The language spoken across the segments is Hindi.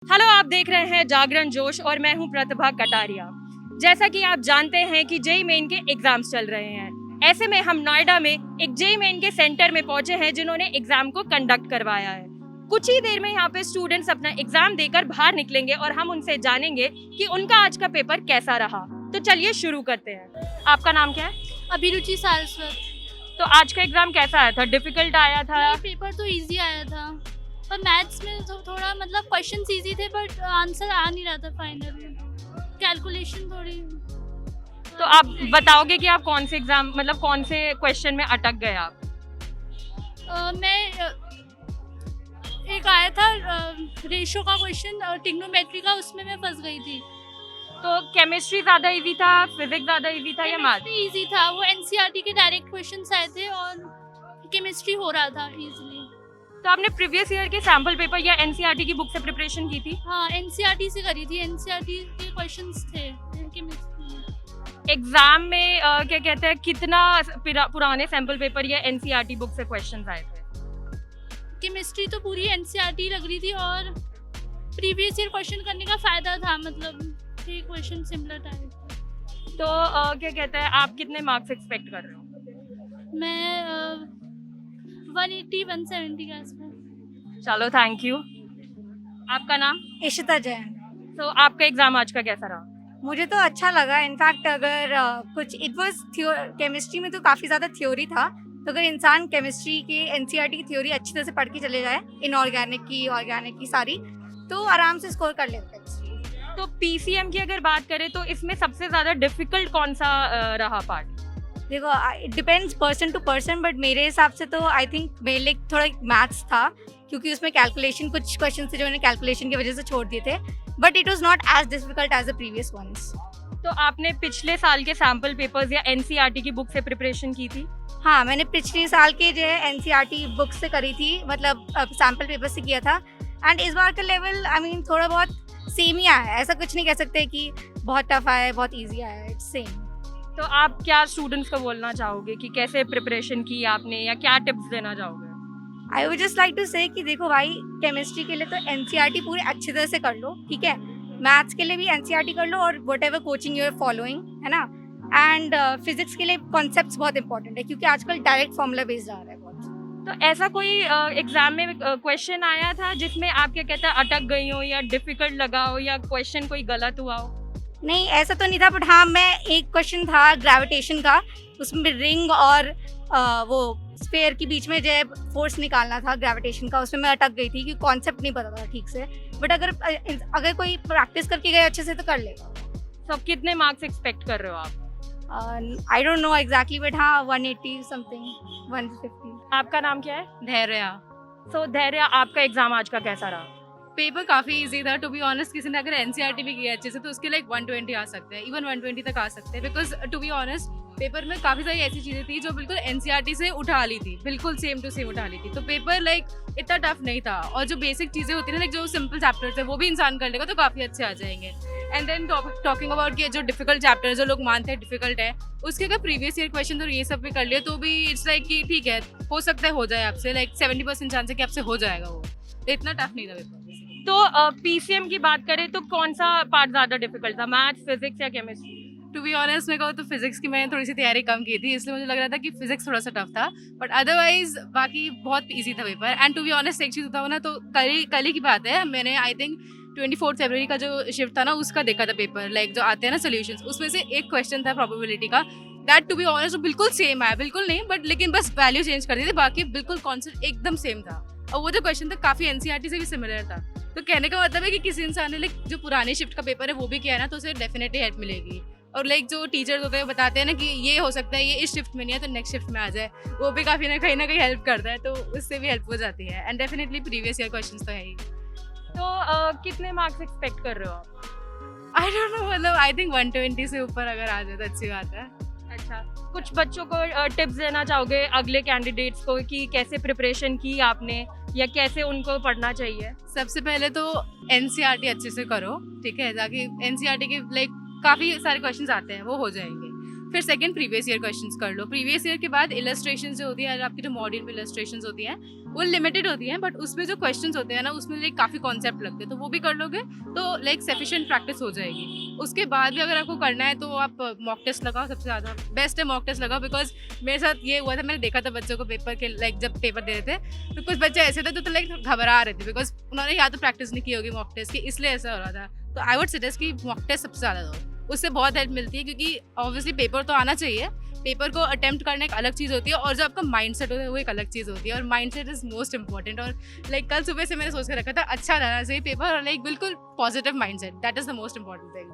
हेलो, आप देख रहे हैं जागरण जोश और मैं हूं प्रतिभा कटारिया। जैसा कि आप जानते हैं कि जेई मेन के एग्जाम्स चल रहे हैं। ऐसे में हम नोएडा में एक जेई मेन के सेंटर में पहुंचे हैं जिन्होंने एग्जाम को कंडक्ट करवाया है। कुछ ही देर में यहाँ पे स्टूडेंट्स अपना एग्जाम देकर बाहर निकलेंगे और हम उनसे जानेंगे कि उनका आज का पेपर कैसा रहा। तो चलिए शुरू करते हैं। आपका नाम क्या है? अभिरुचि सारस्वत। तो आज का एग्जाम कैसा आया था? डिफिकल्ट आया था? नहीं, पेपर तो इजी आया था, पर मैथ्स में तो थोड़ा मतलब क्वेश्चंस इजी थे बट आंसर आ नहीं रहा था फाइनल में, कैलकुलेशन थोड़ी। तो आप बताओगे कि आप कौन से एग्जाम मतलब कौन से क्वेश्चन में अटक गए आप? मैं एक आया था रेशो का क्वेश्चन, ट्रिग्नोमेट्री का, उसमें मैं फंस गई थी। तो केमिस्ट्री ज्यादा इजी था, फिजिक्स ज्यादा इजी था या मैथ? इजी था, वो एनसीईआरटी के डायरेक्ट क्वेश्चंस आए थे और केमिस्ट्री हो रहा था इजीली। तो आपने प्रीवियस ईयर के सैंपल पेपर या एनसीईआरटी की बुक से प्रिपरेशन की थी? हाँ, एनसीईआरटी से करी थी, एनसीईआरटी के क्वेश्चंस थे केमिस्ट्री में। एग्जाम में क्या कहते हैं कितना पुराने सैंपल पेपर या एनसीईआरटी बुक से क्वेश्चंस आए थे? केमिस्ट्री तो पूरी एनसीईआरटी लग रही थी और प्रीवियस ईयर क्वेश्चन करने का फायदा था, मतलब थे क्वेश्चन सिमिलर टाइप। तो क्या कहते हैं आप कितने मार्क्स एक्सपेक्ट कर रहे हो? मैं 180-170 के आसपास। चलो, थैंक यू। आपका नाम? इशिता जैन। तो आपका एग्जाम आज का कैसा रहा? मुझे तो अच्छा लगा। इनफैक्ट अगर कुछ इट वाज केमिस्ट्री में तो काफ़ी ज़्यादा थ्योरी था, तो अगर इंसान केमिस्ट्री की एनसीईआरटी की थ्योरी अच्छी तरह से पढ़ के चले जाए, इनऑर्गेनिक की सारी, तो आराम से स्कोर कर लेते हैं। तो पीसीएम की अगर बात करें तो इसमें सबसे ज्यादा डिफिकल्ट कौन सा रहा पार्ट? देखो, it depends person to person, but मेरे हिसाब से तो आई थिंक मेरे लिए थोड़ा मैथ्स था, क्योंकि उसमें कैलकुलेशन, कुछ क्वेश्चन थे जो मैंने कैलकुलेशन की वजह से छोड़ दिए थे, but it was not as difficult as the previous ones. तो आपने पिछले साल के सैंपल पेपर्स या एनसीईआरटी की बुक से प्रिपरेशन की थी? हाँ, मैंने पिछले साल के जो है एनसीईआरटी बुक से करी थी, मतलब सैम्पल पेपर से किया था। एंड इस बार का लेवल आई मीन थोड़ा बहुत सेम ही आया है, ऐसा कुछ नहीं कह सकते कि बहुत टफ आया है, बहुत इजी आया है, इट्स सेम। तो आप क्या स्टूडेंट्स को बोलना चाहोगे कि कैसे प्रिपरेशन की आपने या क्या टिप्स देना चाहोगे? I would just like to say कि देखो भाई, केमिस्ट्री के लिए तो एनसीईआरटी पूरी अच्छी तरह से कर लो, ठीक है। मैथ्स के लिए भी एनसीईआरटी कर लो और whatever coaching you are following, है ना। एंड फिजिक्स के लिए कॉन्सेप्ट्स बहुत इंपॉर्टेंट है, क्योंकि आजकल डायरेक्ट फॉर्मूला बेस्ड आ रहा है बहुत। तो ऐसा कोई एग्जाम में क्वेश्चन आया था जिसमें आप क्या कहते हैं अटक गई हो या डिफिकल्ट लगा हो या क्वेश्चन कोई गलत हुआ हो? नहीं, ऐसा तो नहीं था, बट हाँ, मैं एक क्वेश्चन था ग्रेविटेशन का, उसमें रिंग और वो स्फीयर के बीच में जो है फोर्स निकालना था ग्रेविटेशन का, उसमें मैं अटक गई थी क्योंकि कॉन्सेप्ट नहीं पता था ठीक से। बट अगर कोई प्रैक्टिस करके गए अच्छे से तो कर लेगा। तो आप कितने मार्क्स एक्सपेक्ट कर रहे हो आप? I don't know exactly, but हाँ 180 समथिंग, 150। आपका नाम क्या है? धैर्य। तो धैर्य, आपका एग्जाम आज का कैसा रहा? पेपर काफी इजी था, टू बी ऑनेस्ट। किसी ने अगर एनसीईआरटी भी किया अच्छे से तो उसके लाइक 120 आ सकते हैं, इवन 120 तक आ सकते हैं, because to be honest paper में काफी सारी ऐसी चीजें थी जो बिल्कुल एनसीईआरटी से उठा ली थी, बिल्कुल सेम टू सेम उठा ली थी। तो पेपर लाइक इतना टफ नहीं था, और जो बेसिक चीजें होती है ना, लाइक जो सिंपल चैप्टर्स है वो भी इंसान कर लेगा तो काफी अच्छे आ जाएंगे। एंड देन टॉकिंग अबाउट कि जो डिफिकल्ट चैप्टर जो लोग मानते हैं डिफिकल्ट है, उसके अगर प्रीवियस ईयर क्वेश्चन तो ये सब भी कर लिए तो भी इट्स लाइक कि ठीक है, हो सकता है हो जाए आपसे, लाइक 70% चांस है कि आपसे हो जाएगा वो, तो इतना टफ नहीं था पेपर। तो पीसीएम की बात करें तो कौन सा पार्ट ज्यादा डिफिकल्ट था, मैथ्स, फिजिक्स या केमिस्ट्री? टू बी ऑनेस्ट मैं कहूँ तो फिजिक्स की मैंने थोड़ी सी तैयारी कम की थी, इसलिए मुझे लग रहा था कि फिजिक्स थोड़ा सा टफ था, बट अदरवाइज बाकी बहुत इजी था paper. And to be honest एक चीज़ होता हो ना, तो कल ही की बात है, मैंने आई थिंक 24 फरवरी का जो शिफ्ट था ना उसका देखा था पेपर, लाइक जो आते हैं ना सोल्यूशंस, उसमें से एक क्वेश्चन था प्रोबेबिलिटी का, दैट टू बी ऑनेस्ट बिल्कुल सेम आया, बिल्कुल नहीं बट लेकिन बस वैल्यू चेंज कर दी थी, बाकी बिल्कुल कॉन्सेप्ट एकदम सेम था। और वो जो क्वेश्चन था काफ़ी एनसीईआरटी से भी सिमिलर था। तो कहने का मतलब है कि किसी इंसान ने लाइक जो पुरानी शिफ्ट का पेपर है वो भी किया है ना, तो उसे डेफिनेटली हेल्प मिलेगी। और लाइक जो टीचर्स होते हैं बताते हैं ना कि ये हो सकता है ये इस शिफ्ट में नहीं है तो नेक्स्ट शिफ्ट में आ जाए, वो भी काफ़ी ना कहीं हेल्प करता है, तो उससे भी हेल्प हो जाती है। And definitely previous year question तो है ही। तो कितने मार्क्स एक्सपेक्ट कर रहे हो आप? आई डोंट नो, मतलब आई थिंक 120 से ऊपर अगर आ जाए तो अच्छी बात है। अच्छा, कुछ बच्चों को टिप्स देना चाहोगे अगले कैंडिडेट्स को कि कैसे प्रिपरेशन की आपने या कैसे उनको पढ़ना चाहिए? सबसे पहले तो एनसीईआरटी अच्छे से करो, ठीक है, ताकि एनसीईआरटी के लाइक काफ़ी सारे क्वेश्चंस आते हैं वो हो जाएंगे। फिर सेकंड प्रीवियस ईयर क्वेश्चंस कर लो। प्रीवियस ईयर के बाद इलस्ट्रेशंस जो होती है, आपकी जो मॉड्यूल में इलस्ट्रेशंस होती हैं वो लिमिटेड होती हैं, बट उसमें जो क्वेश्चंस होते हैं ना उसमें लाइक काफ़ी कॉन्सेप्ट लगते हैं, तो वो भी कर लोगे तो लाइक सफिशिएंट प्रैक्टिस हो जाएगी। उसके बाद भी अगर आपको करना है तो आप मॉक टेस्ट लगाओ, सबसे ज़्यादा बेस्ट है मॉक टेस्ट लगाओ। बिकॉज मेरे साथ ये हुआ था, मैंने देखा था बच्चों को पेपर के लाइक जब पेपर दे रहे थे तो कुछ बच्चे ऐसे थे तो लाइक घबरा रहे थे बिकॉज उन्होंने या तो प्रैक्टिस नहीं की होगी मॉक टेस्ट की, इसलिए ऐसा हो रहा था। तो आई वुड सजेस्ट कि मॉक टेस्ट सबसे ज़्यादा दो, उससे बहुत हेल्प मिलती है, क्योंकि ऑब्वियसली पेपर तो आना चाहिए, पेपर को अटेम्प्ट करना एक अलग चीज़ होती है और जो आपका माइंडसेट होता है वो एक अलग चीज़ होती है, और माइंडसेट इज़ मोस्ट इंपॉर्टेंट। और लाइक कल सुबह से मैंने सोच के रखा था अच्छा रहना चाहिए पेपर, और लाइक बिल्कुल positive mindset, that is the most important thing.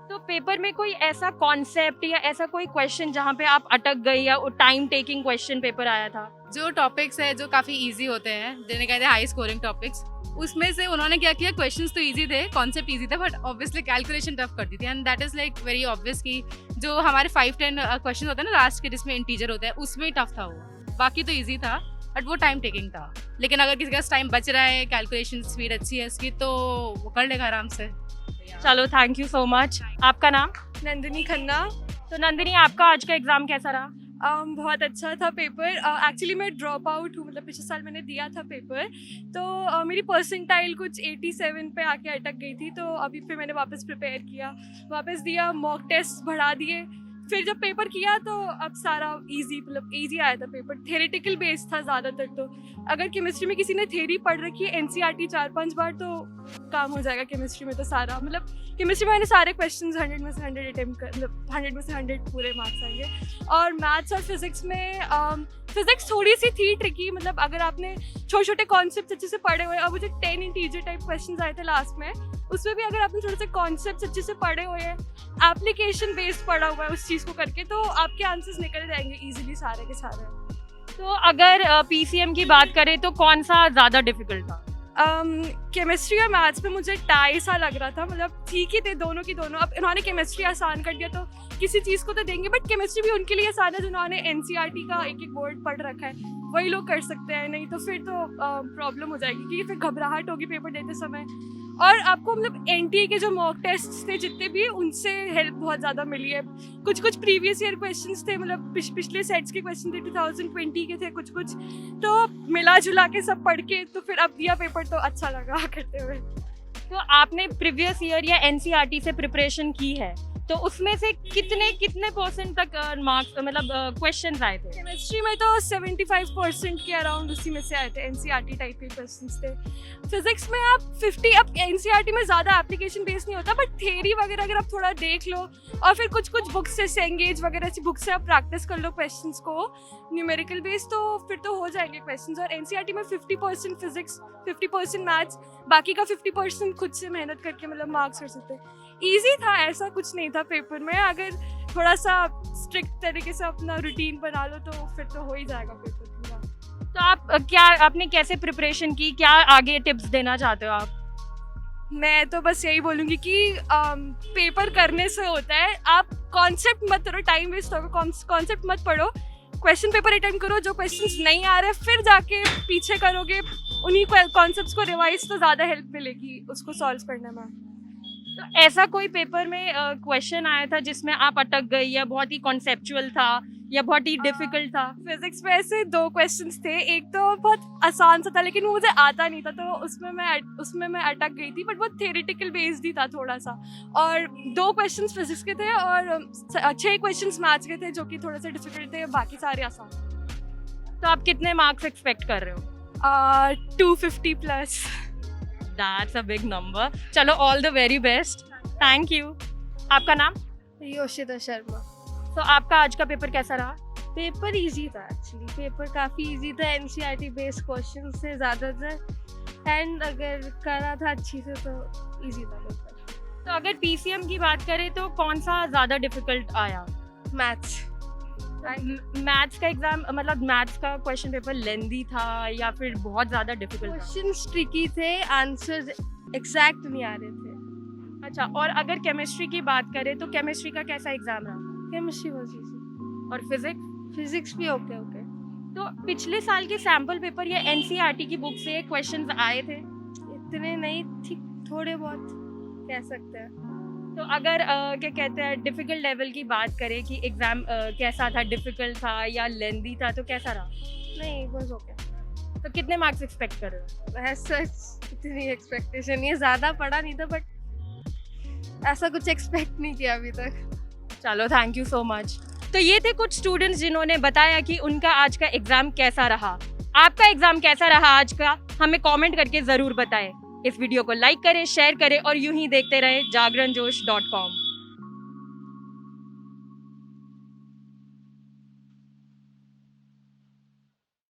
तो पेपर में कोई ऐसा कॉन्सेप्ट या ऐसा कोई क्वेश्चन जहाँ पे आप अटक गई या टाइम टेकिंग क्वेश्चन पेपर आया था? जो टॉपिक्स है जो काफ़ी इजी होते हैं, जिन्हें कहते हैं हाई स्कोरिंग टॉपिक्स, उसमें से उन्होंने क्या किया, क्वेश्चंस तो इजी थे, कॉन्सेप्ट इजी था, बट ऑब्वियसली कैलकुलेशन टफ कर दी थी। And that is like very obvious कि जो हमारे 5-10 क्वेश्चन होते हैं ना लास्ट के जिसमें इंटीजर होता है, उसमें ही टफ था वो, बाकी तो ईजी था बट वो टाइम टेकिंग था। लेकिन अगर किसी का टाइम बच रहा है, कैलकुलेशन स्पीड अच्छी है उसकी, तो वो कर लेगा आराम से। चलो थैंक यू सो मच। आपका नाम? नंदिनी खन्ना। तो नंदिनी, आपका आज का एग्जाम कैसा रहा? बहुत अच्छा था पेपर। एक्चुअली मैं ड्रॉप आउट हूँ, मतलब पिछले साल मैंने दिया था पेपर, तो मेरी परसेंटाइल कुछ 87 पे आके अटक गई थी, तो अभी फिर मैंने वापस प्रिपेयर किया, वापस दिया, मॉक टेस्ट बढ़ा दिए, फिर जब पेपर किया तो अब सारा इजी, मतलब इजी आया था पेपर। थेरेटिकल बेस्ड था ज़्यादातर, तो अगर केमिस्ट्री में किसी ने थ्योरी पढ़ रखी है एनसीईआरटी 4-5 बार तो काम हो जाएगा केमिस्ट्री में। तो सारा मतलब केमिस्ट्री में मैंने सारे क्वेश्चंस 100 में से 100 अटेम्प्ट कर, मतलब 100 में से 100 पूरे मार्क्स आएंगे। और मैथ्स और फिजिक्स में फिजिक्स थोड़ी सी थी ट्रिकी, मतलब अगर आपने छोटे छोटे कॉन्सेप्ट अच्छे से पढ़े हुए, अब मुझे 10 इंटीजर टाइप क्वेश्चन आए थे लास्ट में, उसमें भी अगर आपने थोड़े से कॉन्सेप्ट अच्छे से पढ़े हुए हैं, एप्लीकेशन बेस्ड पढ़ा हुआ है उस चीज़ को करके, तो आपके आंसर्स निकल जाएंगे इजीली सारे के सारे। तो अगर पीसीएम की बात करें तो कौन सा ज़्यादा डिफिकल्ट था? केमिस्ट्री और मैथ्स में मुझे टाई सा लग रहा था, मतलब ठीक ही थे दोनों की दोनों। अब इन्होंने केमिस्ट्री आसान कर दिया तो किसी चीज़ को तो देंगे, बट केमिस्ट्री भी उनके लिए आसान है जिन्होंने एनसीईआरटी का एक एक वर्ड पढ़ रखा है, वही लोग कर सकते हैं, नहीं तो फिर तो प्रॉब्लम हो जाएगी, क्योंकि फिर घबराहट होगी पेपर देते समय। और आपको मतलब एनटीए के जो मॉक टेस्ट थे जितने भी, उनसे हेल्प बहुत ज़्यादा मिली है। कुछ कुछ प्रीवियस ईयर क्वेश्चंस थे, मतलब पिछले सेट्स के क्वेश्चन थे, 2020 के थे कुछ कुछ, तो मिला जुला के सब पढ़ के तो फिर अब दिया पेपर, तो अच्छा लगा करते हुए। तो आपने प्रीवियस ईयर या एनसीईआरटी से प्रिपरेशन की है, तो उसमें से कितने परसेंट तक मार्क्स, मतलब क्वेश्चंस आए थे? केमिस्ट्री में तो 75% के अराउंड उसी में से आए थे, एनसीईआरटी टाइप के क्वेश्चंस थे। फिजिक्स में आप 50, अब एनसीईआरटी में ज़्यादा एप्लीकेशन बेस्ड नहीं होता, बट थ्योरी वगैरह अगर आप थोड़ा देख लो और फिर कुछ कुछ बुक्स से सेंगेज वगैरह ऐसी बुक से आप प्रैक्टिस कर लो क्वेश्चंस को न्यूमेरिकल बेस्ड, तो फिर तो हो जाएंगे क्वेश्चंस। और एनसीईआरटी में 50% फिजिक्स, 50% मैथ्स, बाकी का 50% खुद से मेहनत करके मतलब मार्क्स कर सकते हैं। ईजी था, ऐसा कुछ नहीं था पेपर में, अगर थोड़ा सा स्ट्रिक्ट तरीके से अपना रूटीन बना लो तो फिर तो हो ही जाएगा पेपर पूरा। तो आपने कैसे प्रिपरेशन की, क्या आगे टिप्स देना चाहते हो आप? मैं तो बस यही बोलूँगी कि पेपर करने से होता है, आप कॉन्सेप्ट मत करो, टाइम वेस्ट होगा, कॉन्सेप्ट मत पढ़ो, क्वेश्चन पेपर अटेम्प्ट करो, जो क्वेश्चंस नहीं आ रहे फिर जाके पीछे करोगे, उन्हीं कॉन्सेप्ट्स को रिवाइज, तो ज़्यादा हेल्प मिलेगी उसको सॉल्व करने में। तो ऐसा कोई पेपर में क्वेश्चन आया था जिसमें आप अटक गई, या बहुत ही कॉन्सेप्चुअल था या बहुत ही डिफिकल्ट था? फिजिक्स में ऐसे 2 क्वेश्चंस थे, एक तो बहुत आसान सा था लेकिन वो मुझे आता नहीं था, तो उसमें मैं अटक गई थी, बट वो थ्योरेटिकल बेस्ड ही था थोड़ा सा। और 2 क्वेश्चंस फिजिक्स के थे और 6 क्वेश्चंस मैथ्स के थे जो कि थोड़े से डिफिकल्ट थे, बाकी सारे आसान। तो आप कितने मार्क्स एक्सपेक्ट कर रहे हो? 250 plus. That's a big number. चलो, all the very best, thank you. आपका नाम? योशिता शर्मा। तो आपका आज का पेपर कैसा रहा? पेपर इजी था, एक्चुअली पेपर काफ़ी इजी था, एनसीईआरटी बेस्ड क्वेश्चन से ज़्यादातर, एंड अगर करा था अच्छी से तो इजी था पेपर। तो अगर पीसीएम की बात करें तो कौन सा ज़्यादा डिफिकल्ट आया? मैथ्स। मैथ्स का एग्जाम, मतलब मैथ्स का क्वेश्चन पेपर लेंदी था या फिर बहुत ज़्यादा डिफिकल्ट था? क्वेश्चन ट्रिकी थे, आंसर एग्जैक्ट नहीं आ रहे थे। अच्छा, और अगर केमिस्ट्री की बात करें तो केमिस्ट्री का कैसा एग्जाम रहा? Chemistry was easy. और फिजिक्स? फिजिक्स भी ओके ओके। तो पिछले साल के सैम्पल पेपर या एनसीईआरटी की बुक से क्वेश्चंस आए थे? इतने नहीं, ठीक थोड़े बहुत कह सकते हैं। तो अगर क्या कहते हैं डिफ़िकल्ट लेवल की बात करें कि एग्ज़ाम कैसा था, डिफ़िकल्ट था या लेंदी था, तो कैसा रहा? नहीं बस हो गया। तो कितने मार्क्स एक्सपेक्ट कर रहे हो? एज सच इतनी एक्सपेक्टेशन नहीं है, ज़्यादा पढ़ा नहीं था बट ऐसा कुछ एक्सपेक्ट नहीं किया अभी तक। चलो थैंक यू सो मच। तो ये थे कुछ स्टूडेंट्स जिन्होंने बताया कि उनका आज का एग्ज़ाम कैसा रहा। आपका एग्ज़ाम कैसा रहा आज का, हमें कमेंट करके ज़रूर बताएं। इस वीडियो को लाइक करें, शेयर करें और यूं ही देखते रहें जागरणजोश.com।